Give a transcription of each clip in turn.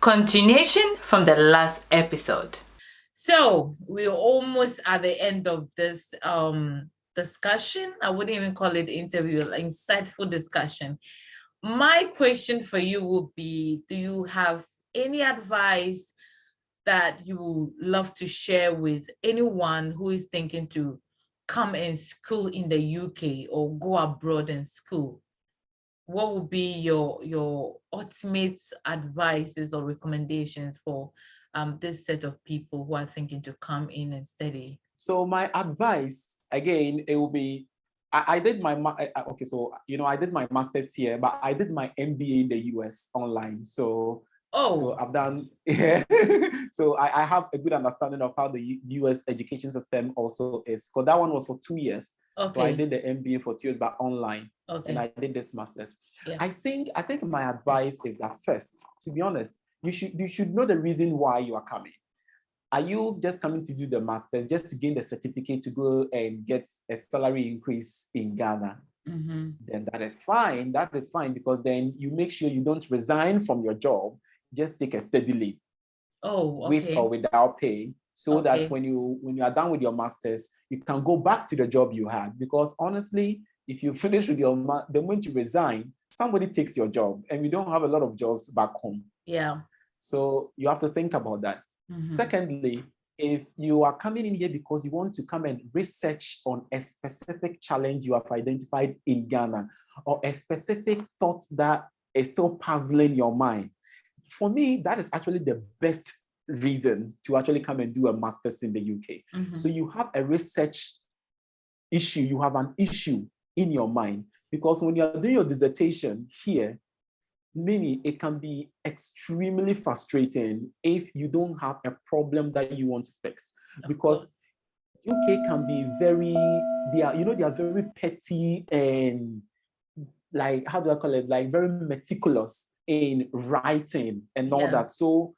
Continuation from the last episode. So we're almost at the end of this discussion. I wouldn't even call it interview, like insightful discussion. My question for you would be, do you have any advice that you would love to share with anyone who is thinking to come and school in the UK or go abroad and school? What would be your ultimate advices or recommendations for this set of people who are thinking to come in and study? So my advice, again, it will be, I did my, okay, so, I did my master's here, but I did my MBA in the US online. So I've done, yeah. So I have a good understanding of how the US education system also is. Because that one was for 2 years. Okay. So I did the MBA for 2 years, but online. Okay. And I did this master's. Yeah. I think my advice is that first, to be honest, you should know the reason why you are coming. Are you just coming to do the master's just to gain the certificate to go and get a salary increase in Ghana? Mm-hmm. Then that is fine. That is fine, because then you make sure you don't resign from your job. Just take a steady leave. Oh, okay. With or without pay, so that when you are done with your master's, you can go back to the job you had. Because honestly, if you finish with the moment you resign, somebody takes your job, and we don't have a lot of jobs back home. Yeah. So you have to think about that. Mm-hmm. Secondly, if you are coming in here because you want to come and research on a specific challenge you have identified in Ghana, or a specific thought that is still puzzling your mind, for me, that is actually the best reason to actually come and do a master's in the UK. Mm-hmm. So you have a research issue, you have an issue in your mind, because when you're doing your dissertation here, maybe it can be extremely frustrating if you don't have a problem that you want to fix. Because UK can be they are very petty and, like, how do I call it? Like, very meticulous in writing and all that. So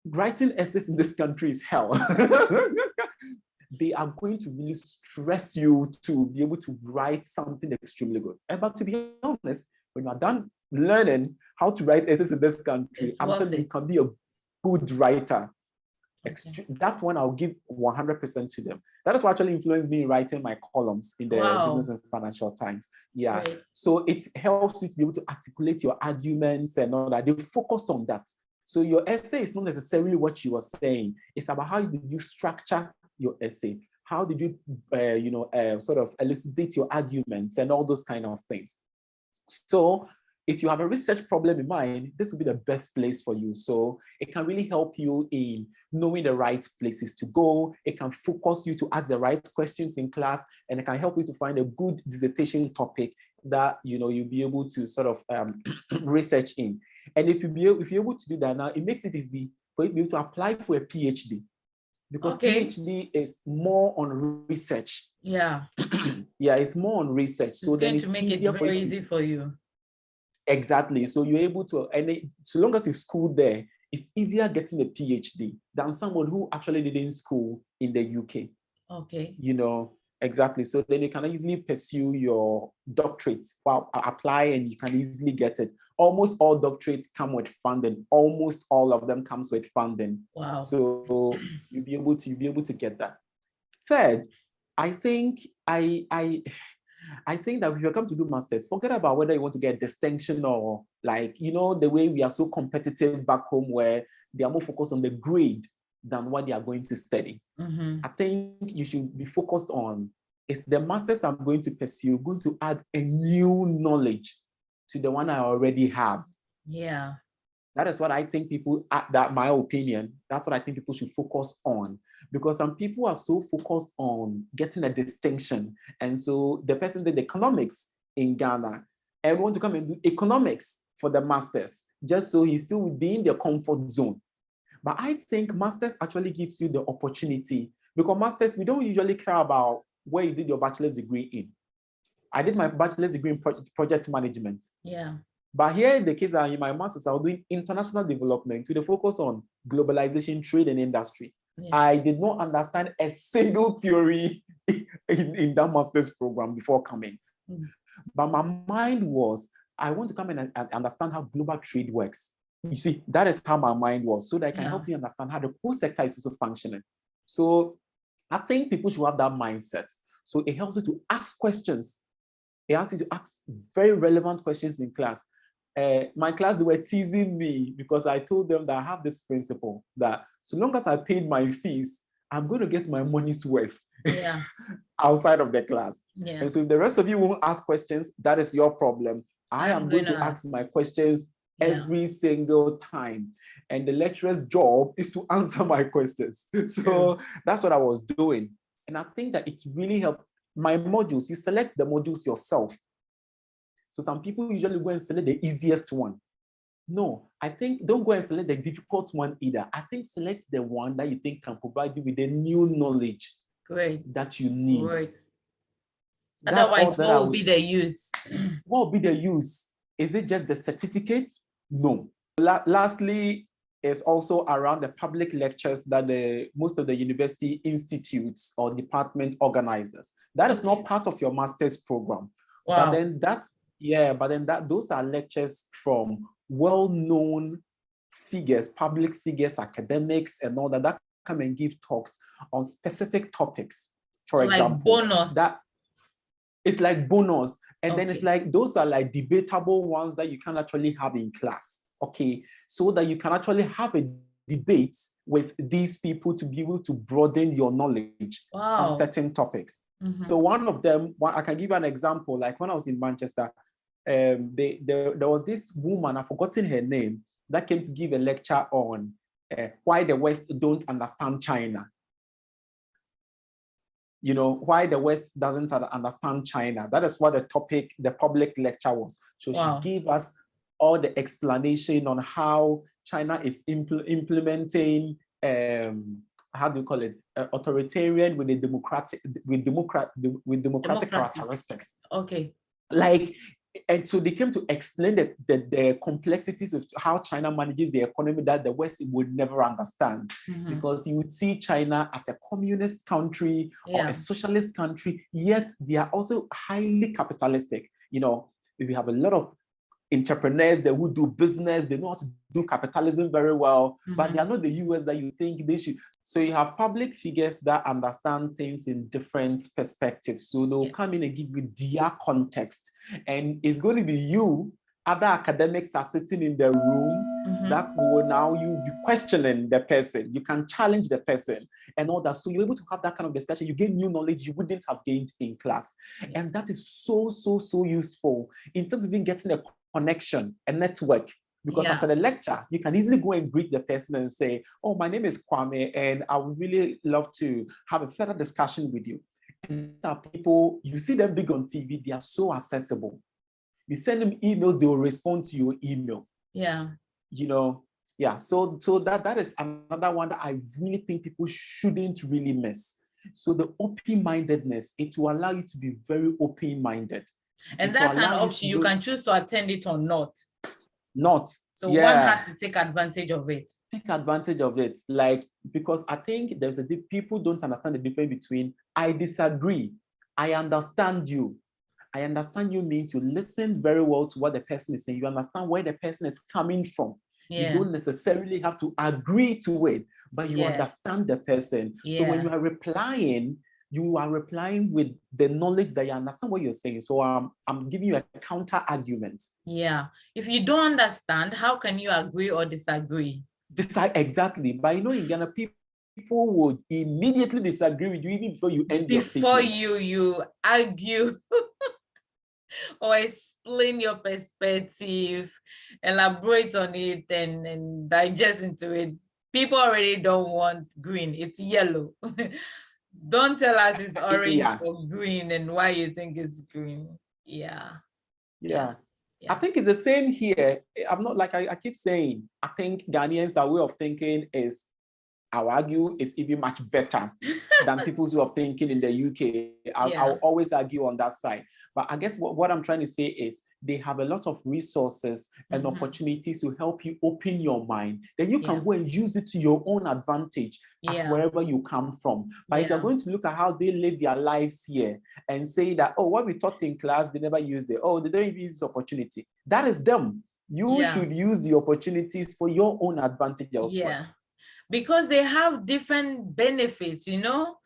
writing essays in this country is hell. They are going to really stress you to be able to write something extremely good. But to be honest, when you are done learning how to write essays in this country, I'm telling you, you can be a good writer. Okay. That one I'll give 100% to them. That is what actually influenced me in writing my columns in the Business and Financial Times. Yeah. Right. So it helps you to be able to articulate your arguments and all that. They focus on that. So your essay is not necessarily what you are saying. It's about how did you structure your essay. How did you, sort of elucidate your arguments and all those kind of things. So if you have a research problem in mind, this will be the best place for you. So it can really help you in knowing the right places to go. It can focus you to ask the right questions in class, and it can help you to find a good dissertation topic that you'll be able to sort of research in. And if you're able to do that now, it makes it easy for you to be able to apply for a PhD. Because PhD is more on research. Yeah. Yeah, it's more on research. So then it's make it very easy for you. Exactly. So you're able to, and so long as you've schooled there, it's easier getting a PhD than someone who actually didn't school in the UK. Okay. Exactly. So then you can easily pursue your doctorate, apply, and you can easily get it. Almost all doctorates come with funding. Almost all of them comes with funding. Wow. So you'll be able to get that. Third, I think that if you come to do masters, forget about whether you want to get distinction or, like, the way we are so competitive back home, where they are more focused on the grade than what they are going to study. Mm-hmm. I think you should be focused on, is the masters I'm going to pursue going to add a new knowledge to the one I already have? Yeah. That is what I think my opinion, that's what I think people should focus on. Because some people are so focused on getting a distinction. And so the person did economics in Ghana and want to come and do economics for the masters, just so he's still within their comfort zone. But I think masters actually gives you the opportunity, because masters, we don't usually care about where you did your bachelor's degree in. I did my bachelor's degree in project management. Yeah. But here in the case in my master's, I was doing international development with a focus on globalization, trade, and industry. Yeah. I did not understand a single theory in that master's program before coming. Mm. But my mind was, I want to come in and understand how global trade works. You see, that is how my mind was, so that I can help you understand how the whole sector is also functioning. So I think people should have that mindset. So it helps you to ask questions. It helps you to ask very relevant questions in class. My class, they were teasing me because I told them that I have this principle that so long as I paid my fees, I'm going to get my money's worth outside of the class. And so if the rest of you won't ask questions, that is your problem. I am going to ask my questions every single time. And the lecturer's job is to answer my questions. So that's what I was doing. And I think that it's really helped. My modules, you select the modules yourself. So some people usually go and select the easiest one. No, I think don't go and select the difficult one either. I think select the one that you think can provide you with the new knowledge that you need. Otherwise, what will be the use? What will be the use? Is it just the certificate? No. Lastly, is also around the public lectures that most of the university institutes or department organizers. That is not part of your master's program. Wow. But then those are lectures from well-known figures, public figures, academics, and all that come and give talks on specific topics. For example, like bonus. That it's like bonus. And then it's like, those are like debatable ones that you can actually have in class. Okay, so that you can actually have a debate with these people to be able to broaden your knowledge on certain topics. So one of them, I can give you an example. Like when I was in Manchester, there was this woman, I've forgotten her name, that came to give a lecture on why the West don't understand China. You know, why the West doesn't understand China. That is what the topic, the public lecture was. So she gave us all the explanation on how China is implementing, how do you call it, authoritarian with democratic characteristics. Okay. Like, and so they came to explain the complexities of how China manages the economy that the West would never understand. Because you would see China as a communist country or a socialist country, yet they are also highly capitalistic. You know, we have a lot of entrepreneurs that who do business, they know how to do capitalism very well, but they are not the US that you think they should. So you have public figures that understand things in different perspectives. So they'll come in and give you their context. And it's going to be you, other academics are sitting in the room that will now you be questioning the person. You can challenge the person and all that. So you're able to have that kind of discussion. You gain new knowledge you wouldn't have gained in class. And that is so useful in terms of even getting a connection, a network. Because after the lecture, you can easily go and greet the person and say, oh, my name is Kwame, and I would really love to have a further discussion with you. And people, you see them big on TV, they are so accessible. You send them emails, they will respond to your email. Yeah. You know, so that is another one that I really think people shouldn't really miss. So the open-mindedness, it will allow you to be very open-minded. And that's an option. You can choose to attend it or not. So one has to take advantage of it. Take advantage of it. Like, because I think there's people don't understand the difference between I disagree, I understand you. I understand you means you listen very well to what the person is saying. You understand where the person is coming from. You don't necessarily have to agree to it, but you understand the person. So when you are replying with the knowledge that you understand what you're saying. So I'm giving you a counter argument. Yeah. If you don't understand, how can you agree or disagree? Exactly. But you know, in Ghana, people would immediately disagree with you even before you end your statement. Before you argue or explain your perspective, elaborate on it and digest into it. People already don't want green. It's yellow. Don't tell us it's orange or green and why you think it's green. Yeah. I think it's the same here. I'm not like I keep saying, I think Ghanaians' way of thinking is, I'll argue, is even much better than people's way of thinking in the UK. I'll always argue on that side. But I guess what I'm trying to say is they have a lot of resources and opportunities to help you open your mind. Then you can go and use it to your own advantage at wherever you come from. But if you're going to look at how they live their lives here and say that, oh, what we taught in class, they never used it. Oh, they don't even use this opportunity. That is them. You should use the opportunities for your own advantage elsewhere. Yeah, because they have different benefits, you know,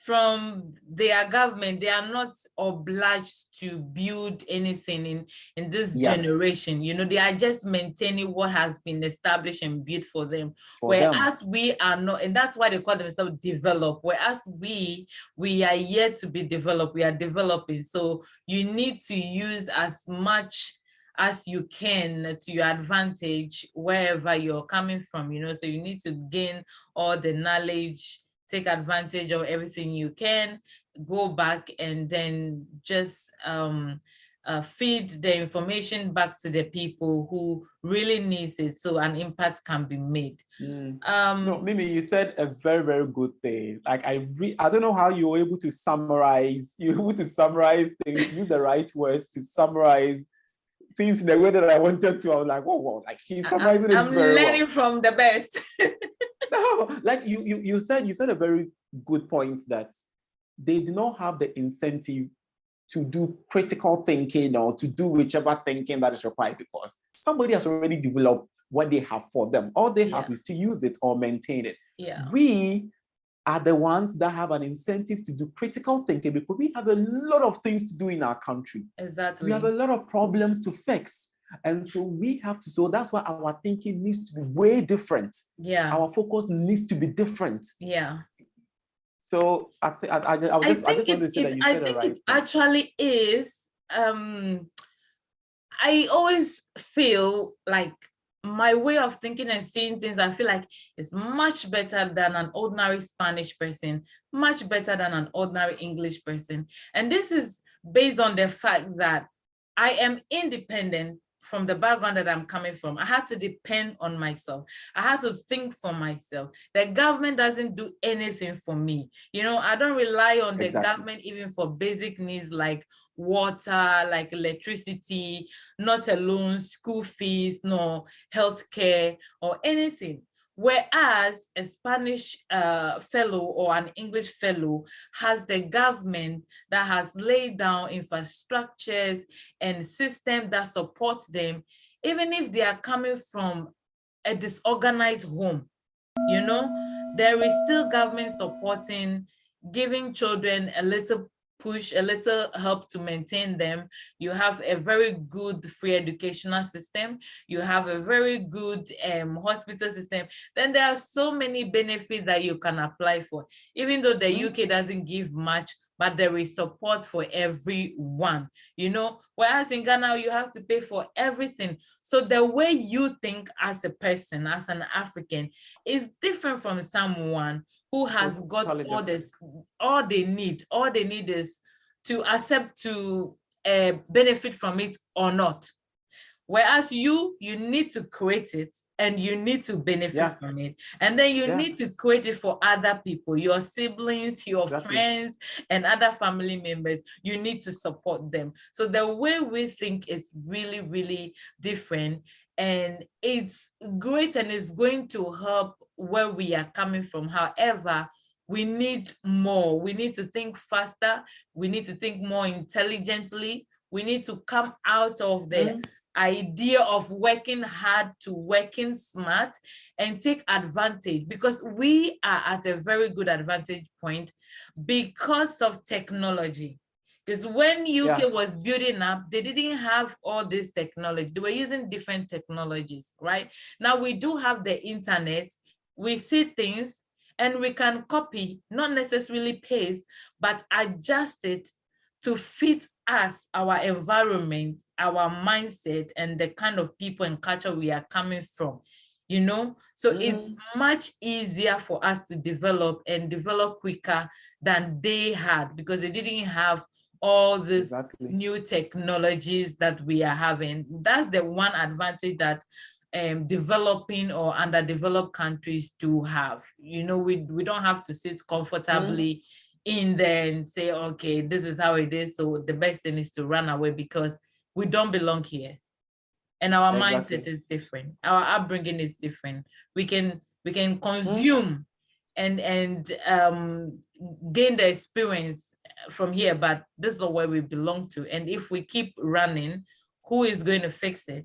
from their government. They are not obliged to build anything in this generation. You know, they are just maintaining what has been established and built for them. Whereas we are not, and that's why they call themselves developed. Whereas we are yet to be developed. We are developing. So you need to use as much as you can to your advantage wherever you're coming from, you know. So you need to gain all the knowledge, take advantage of everything you can, go back and then just feed the information back to the people who really needs it, so an impact can be made. No, Mimi, you said a very, very good thing. Like I don't know how you were able to summarize. You were able to summarize things, use the right words to summarize things in the way that I wanted to. I was like, whoa, like she's summarizing it very well. I'm learning from the best. No, like you said a very good point that they do not have the incentive to do critical thinking or to do whichever thinking that is required, because somebody has already developed what they have for them. All they have is to use it or maintain it. We are the ones that have an incentive to do critical thinking, because we have a lot of things to do in our country. Exactly. We have a lot of problems to fix. And so we have to, so that's why our thinking needs to be way different. Yeah. Our focus needs to be different. Yeah. So I just want to say that you said it right. It actually is. I always feel like my way of thinking and seeing things, I feel like it's much better than an ordinary Spanish person, much better than an ordinary English person. And this is based on the fact that I am independent from the background that I'm coming from. I had to depend on myself. I had to think for myself. The government doesn't do anything for me. You know, I don't rely on the government even for basic needs like water, like electricity, not alone school fees, no healthcare or anything. Whereas a Spanish fellow or an English fellow has the government that has laid down infrastructures and systems that supports them, even if they are coming from a disorganized home. You know, there is still government supporting, giving children a little push, a little help to maintain them. You have a very good free educational system. You have a very good hospital system. Then there are so many benefits that you can apply for, even though the UK doesn't give much, but there is support for everyone, you know, whereas in Ghana, you have to pay for everything. So the way you think as a person, as an African, is different from someone who has got all this, all they need is to accept to benefit from it or not. Whereas you need to create it and you need to benefit from it. And then you need to create it for other people, your siblings, your friends, and other family members. You need to support them. So the way we think is really, really different. And it's great and it's going to help where we are coming from. However, we need more. We need to think faster. We need to think more intelligently. We need to come out of the idea of working hard to working smart and take advantage, because we are at a very good advantage point because of technology. Because when UK was building up, they didn't have all this technology. They were using different technologies, right? Now we do have the internet. We see things and we can copy, not necessarily paste, but adjust it to fit us, our environment, our mindset, and the kind of people and culture we are coming from, you know? So it's much easier for us to develop and develop quicker than they had, because they didn't have all these new technologies that we are having. That's the one advantage that developing or underdeveloped countries do have. You know, we don't have to sit comfortably in there and say, okay, this is how it is, so the best thing is to run away, because we don't belong here. And our mindset is different. Our upbringing is different. We can consume and gain the experience from here, but this is not where we belong to. And if we keep running, who is going to fix it?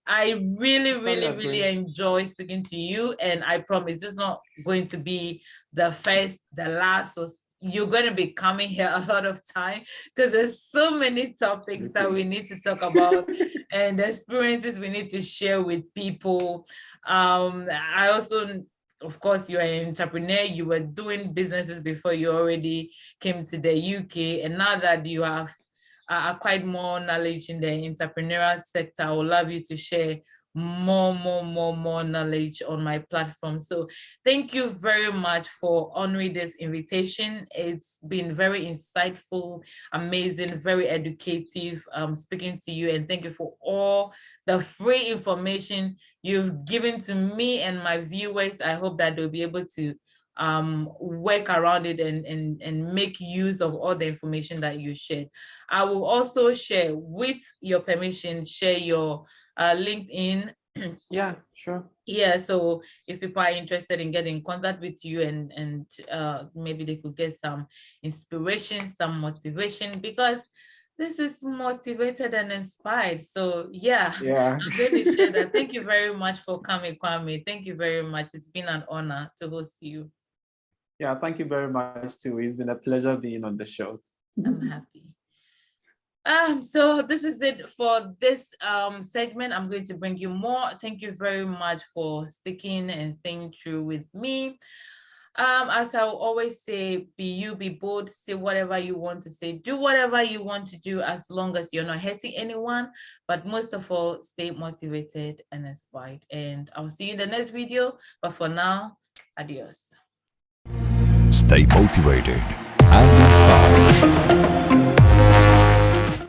I really enjoy speaking to you, and I promise it's not going to be the first, the last, or you're going to be coming here a lot of time because there's so many topics that we need to talk about and experiences we need to share with people. I also, of course, you're an entrepreneur. You were doing businesses before you already came to the UK, and now that you have acquired more knowledge in the entrepreneurial sector, I would love you to share more knowledge on my platform. So thank you very much for honoring this invitation. It's been very insightful, amazing, very educative speaking to you, and thank you for all the free information you've given to me and my viewers. I hope that they'll be able to work around it and make use of all the information that you shared. I will also share, with your permission, share your LinkedIn. Yeah, sure. Yeah, so if people are interested in getting in contact with you and maybe they could get some inspiration, some motivation, because this is motivated and inspired. So yeah, I'm going to share that. Thank you very much for coming, Kwame. Thank you very much. It's been an honor to host you. Yeah, thank you very much too. It's been a pleasure being on the show. I'm happy. So this is it for this segment. I'm going to bring you more. Thank you very much for sticking and staying true with me. As I always say, be you, be bold, say whatever you want to say, do whatever you want to do, as long as you're not hurting anyone. But most of all, stay motivated and inspired. And I'll see you in the next video. But for now, adios. Stay motivated and inspired.